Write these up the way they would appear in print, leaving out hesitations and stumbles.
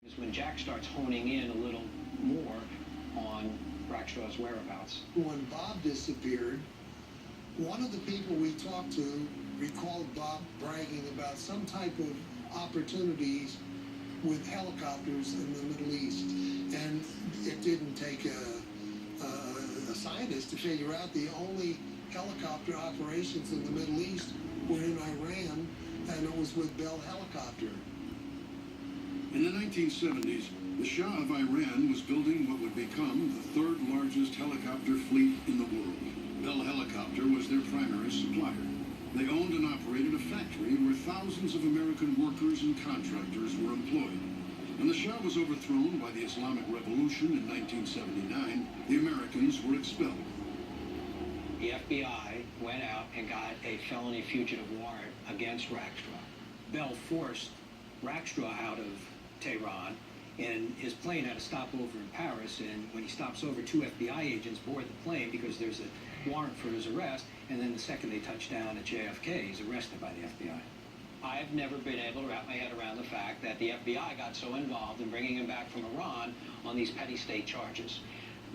Is when Jack starts honing in a little more on Rackstraw's whereabouts. When Bob disappeared, one of the people we talked to recalled Bob bragging about some type of opportunities with helicopters in the Middle East. And it didn't take a scientist to figure out the only helicopter operations in the Middle East were in Iran, and it was with Bell Helicopter. In the 1970s, the Shah of Iran was building what would become the third largest helicopter fleet in the world. Bell Helicopter was their primary supplier. They owned and operated a factory where thousands of American workers and contractors were employed. When the Shah was overthrown by the Islamic Revolution in 1979, the Americans were expelled. The FBI went out and got a felony fugitive warrant against Rackstraw. Bell forced Rackstraw out of Tehran, and his plane had to stop over in Paris, and when he stops over, 2 FBI agents board the plane because there's a warrant for his arrest, and then the second they touch down at JFK, he's arrested by the FBI. I've never been able to wrap my head around the fact that the FBI got so involved in bringing him back from Iran on these petty state charges.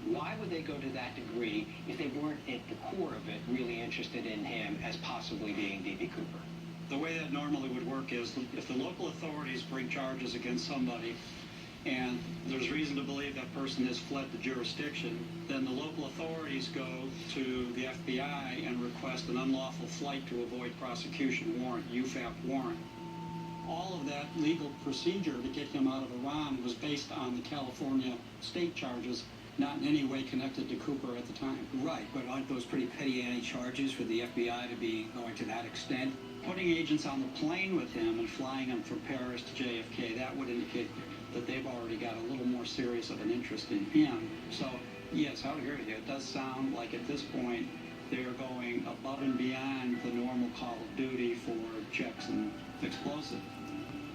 Why would they go to that degree if they weren't at the core of it really interested in him as possibly being D.B. Cooper? The way that normally would work is if the local authorities bring charges against somebody and there's reason to believe that person has fled the jurisdiction, then the local authorities go to the FBI and request an unlawful flight to avoid prosecution warrant, UFAP warrant. All of that legal procedure to get him out of Iran was based on the California state charges, not in any way connected to Cooper at the time. Right, but aren't those pretty petty charges for the FBI to be going to that extent? Putting agents on the plane with him and flying him from Paris to JFK, that would indicate that they've already got a little more serious of an interest in him. So, yes, I would agree with you. It does sound like at this point they're going above and beyond the normal call of duty for checks and explosive.